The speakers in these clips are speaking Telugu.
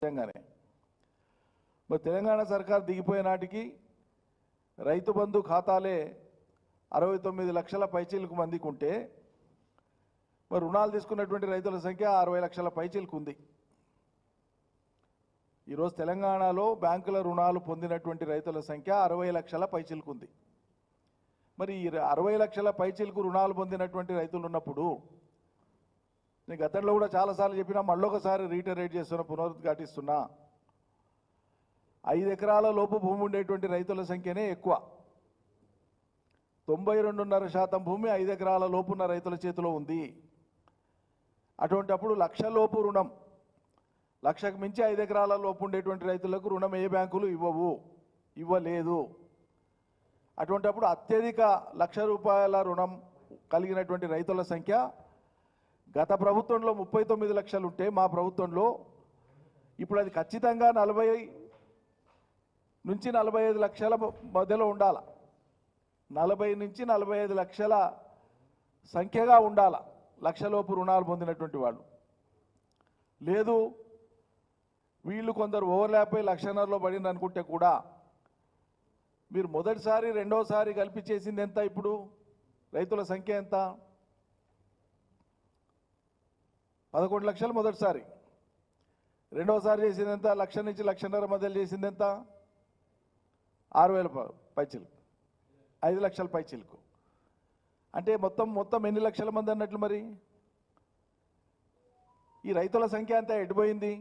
నిజంగానే మరి తెలంగాణ సర్కార్ దిగిపోయే నాటికి రైతు బంధు ఖాతాలే 69 లక్షల పైచీలకు మందికి ఉంటే మరి రుణాలు తీసుకున్నటువంటి రైతుల సంఖ్య 60 లక్షల పైచీలకు ఉంది. ఈరోజు తెలంగాణలో బ్యాంకుల రుణాలు పొందినటువంటి రైతుల సంఖ్య 60 లక్షల పైచీలకు ఉంది. మరి ఈ 60 లక్షల పైచీలకు రుణాలు పొందినటువంటి రైతులు ఉన్నప్పుడు నేను గతంలో కూడా చాలాసార్లు చెప్పినా, మళ్ళొకసారి రీటరేట్ చేస్తున్నా, పునరుద్ఘాటిస్తున్నా, 5 ఎకరాల లోపు భూమి ఉండేటువంటి రైతుల సంఖ్యనే ఎక్కువ. 92.5% భూమి 5 ఎకరాల లోపున్న రైతుల చేతిలో ఉంది. అటువంటిప్పుడు లక్ష లోపు రుణం, లక్షకు మించి 5 ఎకరాల లోపు ఉండేటువంటి రైతులకు రుణం ఏ బ్యాంకులు ఇవ్వలేదు. అటువంటిప్పుడు అత్యధిక ₹1,00,000 రుణం కలిగినటువంటి రైతుల సంఖ్య గత ప్రభుత్వంలో 39 లక్షలు ఉంటే మా ప్రభుత్వంలో ఇప్పుడు అది ఖచ్చితంగా 40 నుంచి 45 లక్షల మధ్యలో ఉండాల. 40 నుంచి 45 లక్షల సంఖ్యగా ఉండాల లక్షలోపు రుణాలు పొందినటువంటి వాళ్ళు. లేదు వీళ్ళు కొందరు ఓవర్లాప్ అయి 1,50,000లో పడింది అనుకుంటే కూడా మీరు మొదటిసారి రెండోసారి కలిపి చేసింది ఎంత? ఇప్పుడు రైతుల సంఖ్య ఎంత? 11 లక్షలు మొదటిసారి. రెండోసారి చేసింది ఎంత? 1,00,000 నుంచి 1,50,000 మధ్యలో చేసింది ఎంత? 6,000 పైచీలకు, 5 లక్షల పైచీలకు. అంటే మొత్తం ఎన్ని లక్షల మంది అన్నట్లు? మరి ఈ రైతుల సంఖ్య అంతా ఎడిపోయింది.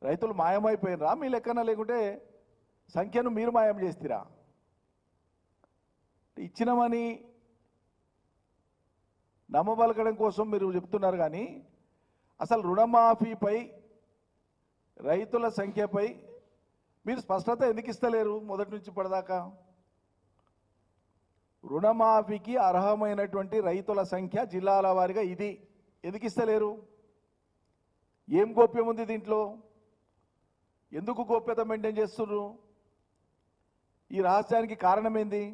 రైతులు మాయమైపోయినరా మీ లెక్కన, లేకుంటే సంఖ్యను మీరు మాయం చేస్తారా? ఇచ్చినమని నమ్మబలకడం కోసం మీరు చెప్తున్నారు, కానీ అసలు రుణమాఫీపై రైతుల సంఖ్యపై మీరు స్పష్టత ఎందుకు ఇస్తలేరు? మొదటి నుంచి ఇప్పటిదాకా రుణమాఫీకి అర్హమైనటువంటి రైతుల సంఖ్య జిల్లాల వారీగా ఇది ఎందుకు ఇస్తలేరు? ఏం గోప్యం ఉంది దీంట్లో? ఎందుకు గోప్యత మెయింటైన్ చేస్తున్నారు? ఈ రహస్యానికి కారణం ఏంది?